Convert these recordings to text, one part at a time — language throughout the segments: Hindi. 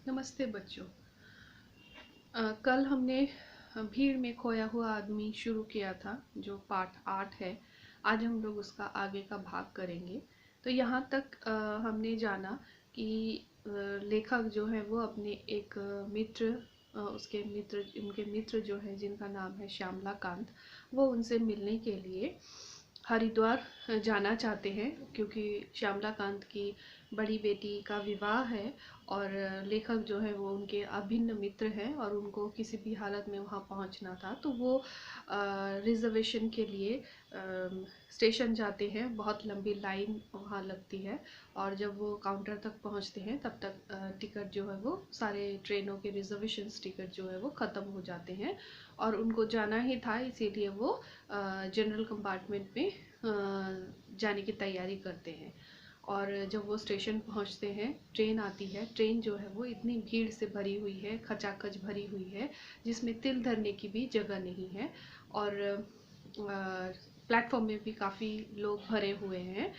नमस्ते बच्चों। कल हमने भीड़ में खोया हुआ आदमी शुरू किया था जो पार्ट 8 है। आज हम लोग उसका आगे का भाग करेंगे। तो यहाँ तक हमने जाना कि लेखक जो है वो अपने एक मित्र उनके मित्र जो है जिनका नाम है श्यामला कांत, वो उनसे मिलने के लिए हरिद्वार जाना चाहते हैं क्योंकि श्यामला कांत की बड़ी बेटी का विवाह है और लेखक जो है वो उनके अभिन्न मित्र हैं और उनको किसी भी हालत में वहाँ पहुँचना था। तो वो रिजर्वेशन के लिए स्टेशन जाते हैं। बहुत लंबी लाइन वहाँ लगती है और जब वो काउंटर तक पहुँचते हैं तब तक टिकट जो है वो सारे ट्रेनों के रिजर्वेशन टिकट जो है वो ख़त्म हो जाते हैं और उनको जाना ही था, इसीलिए वो जनरल कंपार्टमेंट में जाने की तैयारी करते हैं। और जब वो स्टेशन पहुंचते हैं, ट्रेन आती है। ट्रेन जो है वो इतनी भीड़ से भरी हुई है, खचाखच भरी हुई है, जिसमें तिल धरने की भी जगह नहीं है और प्लेटफॉर्म में भी काफ़ी लोग भरे हुए हैं।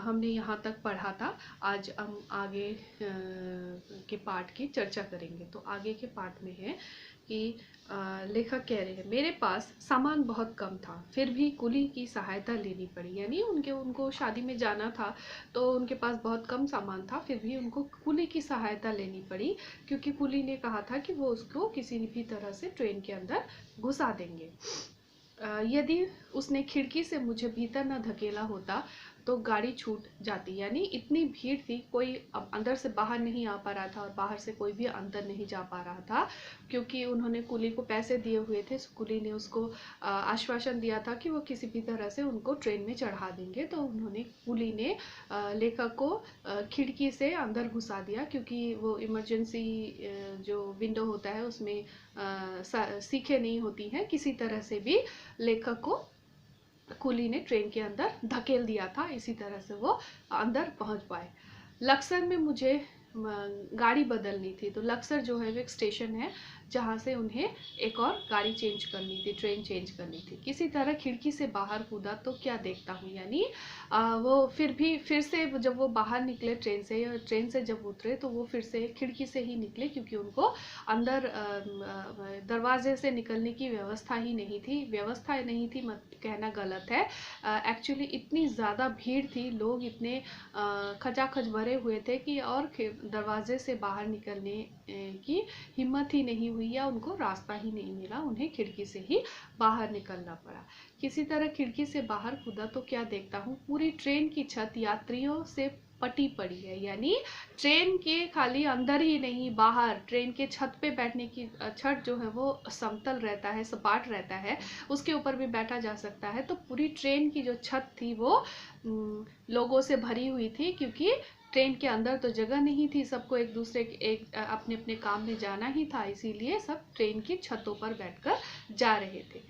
हमने यहाँ तक पढ़ा था। आज हम आगे के पार्ट की चर्चा करेंगे। तो आगे के पार्ट में है कि लेखक कह रहे हैं, मेरे पास सामान बहुत कम था, फिर भी कुली की सहायता लेनी पड़ी। यानी उनको शादी में जाना था तो उनके पास बहुत कम सामान था, फिर भी उनको कुली की सहायता लेनी पड़ी क्योंकि कुली ने कहा था कि वो उसको किसी भी तरह से ट्रेन के अंदर घुसा देंगे। यदि उसने खिड़की से मुझे भीतर न धकेला होता तो गाड़ी छूट जाती। यानी इतनी भीड़ थी, कोई अब अंदर से बाहर नहीं आ पा रहा था और बाहर से कोई भी अंदर नहीं जा पा रहा था क्योंकि उन्होंने कुली को पैसे दिए हुए थे। कुली ने उसको आश्वासन दिया था कि वो किसी भी तरह से उनको ट्रेन में चढ़ा देंगे। तो कुली ने लेखक को खिड़की से अंदर घुसा दिया क्योंकि वो इमरजेंसी जो विंडो होता है उसमें सीखें नहीं होती हैं। किसी तरह से भी लेखक को कुली ने ट्रेन के अंदर धकेल दिया था, इसी तरह से वो अंदर पहुंच पाए। लक्सर में मुझे गाड़ी बदलनी थी। तो लक्सर जो है वो एक स्टेशन है जहाँ से उन्हें एक और गाड़ी चेंज करनी थी, ट्रेन चेंज करनी थी। किसी तरह खिड़की से बाहर कूदा तो क्या देखता हूँ। यानी वो फिर से जब वो बाहर निकले ट्रेन से जब उतरे तो वो फिर से खिड़की से ही निकले क्योंकि उनको अंदर दरवाजे से निकलने की व्यवस्था ही नहीं थी। व्यवस्था नहीं थी मत कहना गलत है, एक्चुअली इतनी ज़्यादा भीड़ थी, लोग इतने खचाखच भरे हुए थे कि और दरवाजे से बाहर निकलने की हिम्मत ही नहीं हुई या उनको रास्ता ही नहीं मिला। उन्हें खिड़की से ही बाहर निकलना पड़ा। किसी तरह खिड़की से बाहर कूदा तो क्या देखता हूँ, पूरी ट्रेन की छत यात्रियों से पटी पड़ी है। यानी ट्रेन के खाली अंदर ही नहीं, बाहर ट्रेन के छत पे बैठने की छत जो है वो समतल रहता है, सपाट रहता है, उसके ऊपर भी बैठा जा सकता है। तो पूरी ट्रेन की जो छत थी वो लोगों से भरी हुई थी क्योंकि ट्रेन के अंदर तो जगह नहीं थी, सबको एक दूसरे के अपने अपने काम में जाना ही था, इसीलिए सब ट्रेन की छतों पर बैठकर जा रहे थे।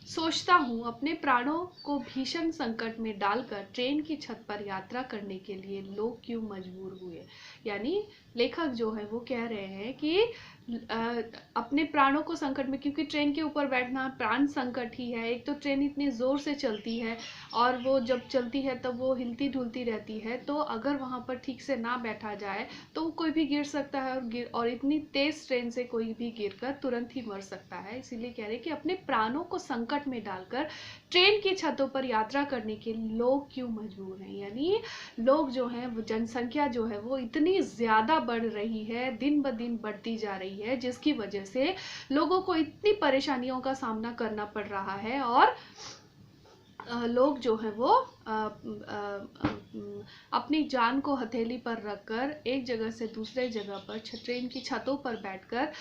सोचता हूँ अपने प्राणों को भीषण संकट में डालकर ट्रेन की छत पर यात्रा करने के लिए लोग क्यों मजबूर हुए। यानी लेखक जो है वो कह रहे हैं कि अपने प्राणों को संकट में, क्योंकि ट्रेन के ऊपर बैठना प्राण संकट ही है। एक तो ट्रेन इतनी ज़ोर से चलती है और वो जब चलती है तब वो हिलती डुलती रहती है, तो अगर वहाँ पर ठीक से ना बैठा जाए तो कोई भी गिर सकता है और इतनी तेज़ ट्रेन से कोई भी गिरकर तुरंत ही मर सकता है। इसीलिए कह रहे हैं कि अपने प्राणों को संकट में डालकर ट्रेन की छतों पर यात्रा करने के लोग क्यों मजबूर हैं। यानी लोग जो हैं, वो जनसंख्या जो है वो इतनी ज़्यादा बढ़ रही है, दिन ब दिन बढ़ती जा रही है, जिसकी वजह से लोगों को इतनी परेशानियों का सामना करना पड़ रहा है और लोग जो हैं वो अपनी जान को हथेली पर रखकर एक जगह से दूसरे जगह पर ट्रेन की छतों पर बैठकर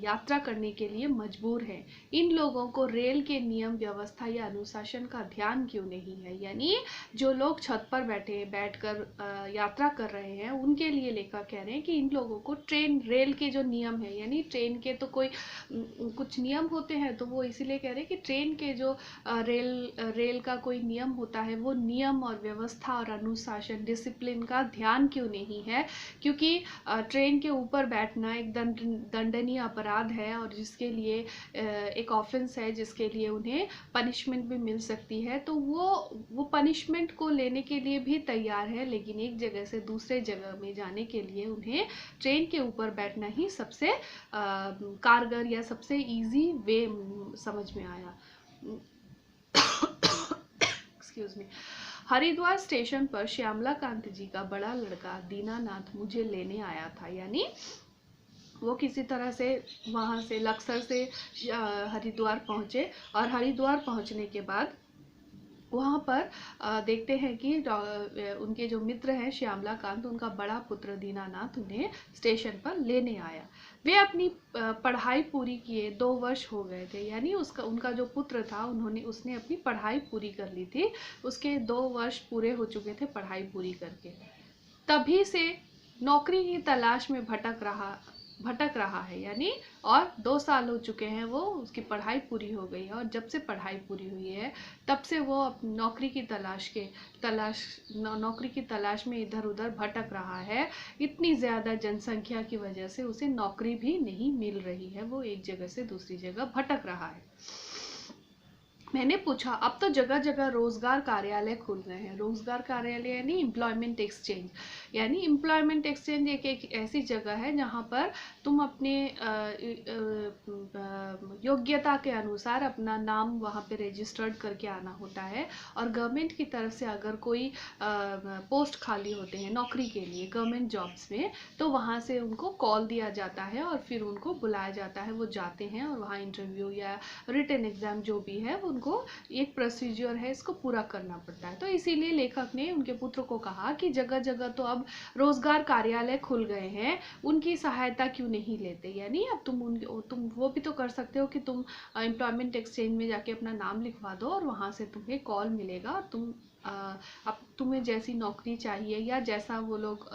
यात्रा करने के लिए मजबूर हैं। इन लोगों को रेल के नियम व्यवस्था या अनुशासन का ध्यान क्यों नहीं है। यानी जो लोग छत पर बैठकर यात्रा कर रहे हैं उनके लिए लेखक कह रहे हैं कि इन लोगों को रेल के जो नियम है, यानी ट्रेन के तो कोई कुछ नियम होते हैं, तो वो इसीलिए कह रहे हैं कि ट्रेन के जो रेल का कोई कोई नियम होता है वो नियम और व्यवस्था और अनुशासन डिसिप्लिन का ध्यान क्यों नहीं है, क्योंकि ट्रेन के ऊपर बैठना एक दंडनीय अपराध है और जिसके लिए एक ऑफेंस है, जिसके लिए उन्हें पनिशमेंट भी मिल सकती है। तो वो पनिशमेंट को लेने के लिए भी तैयार है, लेकिन एक जगह से दूसरे जगह में जाने के लिए उन्हें ट्रेन के ऊपर बैठना ही सबसे कारगर या सबसे इजी वे समझ में आया। Excuse me. हरिद्वार स्टेशन पर श्यामला कांत जी का बड़ा लड़का दीनानाथ मुझे लेने आया था, यानी वो किसी तरह से वहाँ से लक्सर से हरिद्वार पहुँचे और हरिद्वार पहुँचने के बाद वहाँ पर देखते हैं कि उनके जो मित्र हैं श्यामला कांत, उनका बड़ा पुत्र दीनानाथ उन्हें स्टेशन पर लेने आया। वे अपनी पढ़ाई पूरी किए 2 वर्ष हो गए थे, यानी उनका जो पुत्र था उसने अपनी पढ़ाई पूरी कर ली थी, उसके 2 वर्ष पूरे हो चुके थे पढ़ाई पूरी करके। तभी से नौकरी की तलाश में भटक रहा है, यानी और 2 साल हो चुके हैं, वो उसकी पढ़ाई पूरी हो गई है और जब से पढ़ाई पूरी हुई है तब से वो नौकरी की तलाश में इधर उधर भटक रहा है। इतनी ज़्यादा जनसंख्या की वजह से उसे नौकरी भी नहीं मिल रही है, वो एक जगह से दूसरी जगह भटक रहा है। मैंने पूछा, अब तो जगह जगह रोजगार कार्यालय खुल गए हैं। रोजगार कार्यालय यानी एम्प्लॉयमेंट एक्सचेंज, यानी एम्प्लॉयमेंट एक्सचेंज एक ऐसी जगह है जहाँ पर तुम अपने योग्यता के अनुसार अपना नाम वहाँ पे रजिस्टर्ड करके आना होता है और गवर्नमेंट की तरफ से अगर कोई पोस्ट खाली होते हैं नौकरी के लिए गवर्नमेंट जॉब्स में, तो वहाँ से उनको कॉल दिया जाता है और फिर उनको बुलाया जाता है, वो जाते हैं और वहाँ इंटरव्यू या रिटन एग्जाम जो भी है उनको एक प्रोसीजर है, इसको पूरा करना पड़ता है। तो इसीलिए लेखक ने उनके पुत्र को कहा कि जगह जगह तो अब रोजगार कार्यालय खुल गए हैं, उनकी सहायता क्यों नहीं लेते, यानी अब तुम वो भी तो कर सकते हो कि तुम एम्प्लॉयमेंट एक्सचेंज में जाके अपना नाम लिखवा दो और वहाँ से तुम्हें कॉल मिलेगा और अब तुम्हें जैसी नौकरी चाहिए या जैसा वो लोग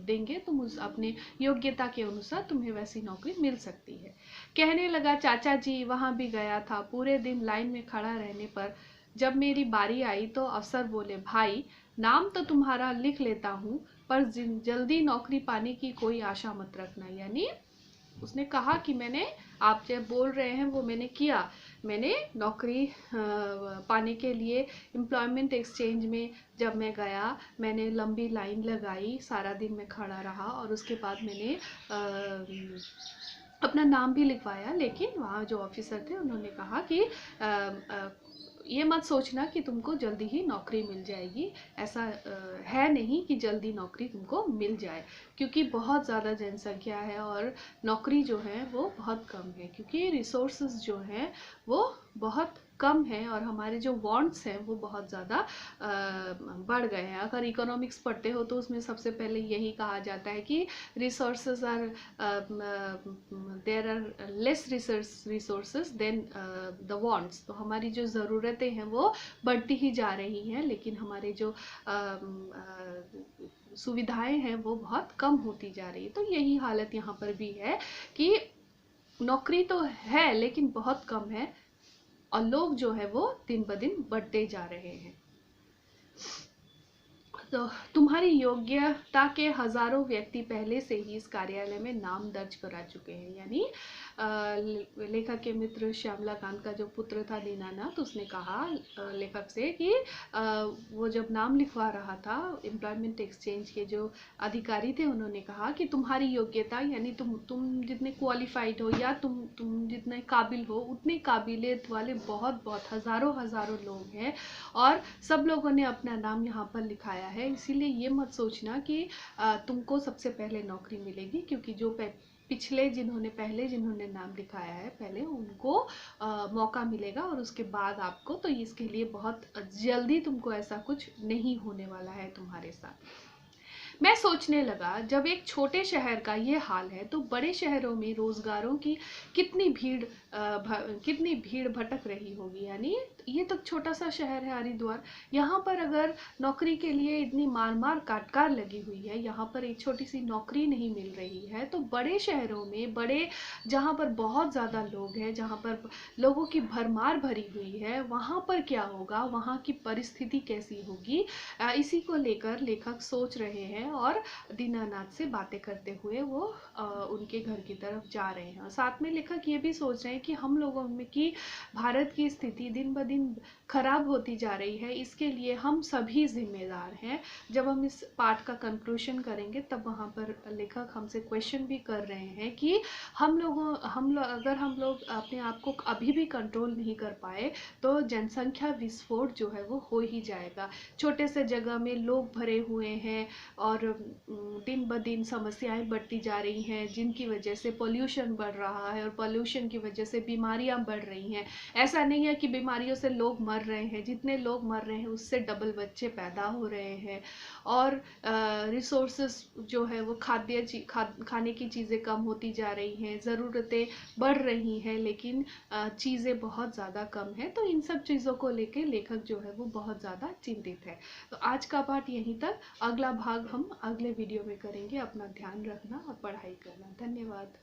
देंगे तुम उस अपने योग्यता के अनुसार तुम्हें वैसी नौकरी मिल सकती है। कहने लगा, चाचा जी वहाँ भी गया था, पूरे दिन लाइन में खड़ा रहने पर जब मेरी बारी आई तो अफसर बोले, भाई नाम तो तुम्हारा लिख लेता हूँ पर जल्दी नौकरी पाने की कोई आशा मत रखना। यानी उसने कहा कि मैंने आप जो बोल रहे हैं वो मैंने किया, मैंने नौकरी पाने के लिए एम्प्लॉयमेंट एक्सचेंज में जब मैं गया, मैंने लंबी लाइन लगाई, सारा दिन मैं खड़ा रहा और उसके बाद मैंने अपना नाम भी लिखवाया, लेकिन वहाँ जो ऑफिसर थे उन्होंने कहा कि ये मत सोचना कि तुमको जल्दी ही नौकरी मिल जाएगी, ऐसा है नहीं कि जल्दी नौकरी तुमको मिल जाए, क्योंकि बहुत ज़्यादा जनसंख्या है और नौकरी जो है वो बहुत कम है, क्योंकि रिसोर्सेज जो हैं वो बहुत कम है और हमारे जो वांट्स हैं वो बहुत ज़्यादा बढ़ गए हैं। अगर इकोनॉमिक्स पढ़ते हो तो उसमें सबसे पहले यही कहा जाता है कि resources are there are less resources than the wants. तो हमारी जो ज़रूरतें हैं वो बढ़ती ही जा रही हैं, लेकिन हमारे जो सुविधाएं हैं वो बहुत कम होती जा रही है। तो यही हालत यहाँ पर भी है कि नौकरी तो है लेकिन बहुत कम है और लोग जो है वो दिन ब दिन बढ़ते जा रहे हैं। तो तुम्हारी योग्यता के हजारों व्यक्ति पहले से ही इस कार्यालय में नाम दर्ज करा चुके हैं। यानी लेखक के मित्र श्यामला कांत का जो पुत्र था दीनानाथ, उसने कहा लेखक से कि वो जब नाम लिखवा रहा था एम्प्लॉयमेंट एक्सचेंज के जो अधिकारी थे, उन्होंने कहा कि तुम्हारी योग्यता यानी तुम जितने क्वालिफाइड हो या तुम जितने काबिल हो, उतने काबिलियत वाले बहुत हजारों लोग हैं और सब लोगों ने अपना नाम यहाँ पर लिखाया है। इसीलिए ये मत सोचना कि तुमको सबसे पहले नौकरी मिलेगी, क्योंकि जो जिन्होंने नाम लिखाया है पहले उनको मौका मिलेगा और उसके बाद आपको। तो इसके लिए बहुत जल्दी तुमको ऐसा कुछ नहीं होने वाला है तुम्हारे साथ। मैं सोचने लगा, जब एक छोटे शहर का ये हाल है तो बड़े शहरों में रोजगारों की कितनी भीड़ भटक रही होगी। यानी ये तो छोटा सा शहर है हरिद्वार, यहाँ पर अगर नौकरी के लिए इतनी मार मार काटकार लगी हुई है, यहाँ पर एक छोटी सी नौकरी नहीं मिल रही है, तो बड़े शहरों में, बड़े जहाँ पर बहुत ज़्यादा लोग हैं, जहाँ पर लोगों की भरमार भरी हुई है, वहाँ पर क्या होगा, वहाँ की परिस्थिति कैसी होगी, इसी को लेकर लेखक सोच रहे हैं और दीनानाथ से बातें करते हुए वो उनके घर की तरफ जा रहे हैं। साथ में लेखक ये भी सोच रहे हैं कि हम लोगों में की भारत की स्थिति दिन ब दिन खराब होती जा रही है, इसके लिए हम सभी जिम्मेदार हैं। जब हम इस पार्ट का कंक्लूजन करेंगे तब वहाँ पर लेखक हमसे क्वेश्चन भी कर रहे हैं कि अगर हम लोग अपने आप को अभी भी कंट्रोल नहीं कर पाए तो जनसंख्या विस्फोट जो है वो हो ही जाएगा। छोटे से जगह में लोग भरे हुए हैं और दिन ब दिन समस्याएं बढ़ती जा रही हैं, जिनकी वजह से पोल्यूशन बढ़ रहा है और पोल्यूशन की वजह से बीमारियां बढ़ रही हैं। ऐसा नहीं है कि बीमारियों से लोग मर रहे हैं, जितने लोग मर रहे हैं उससे डबल बच्चे पैदा हो रहे हैं। और रिसोर्सेस जो है वो खाने की चीज़ें कम होती जा रही हैं, ज़रूरतें बढ़ रही हैं, लेकिन चीज़ें बहुत ज़्यादा कम है। तो इन सब चीज़ों को लेके लेखक जो है वो बहुत ज़्यादा चिंतित है। तो आज का पाठ यहीं तक, अगला भाग हम अगले वीडियो में करेंगे। अपना ध्यान रखना और पढ़ाई करना। धन्यवाद।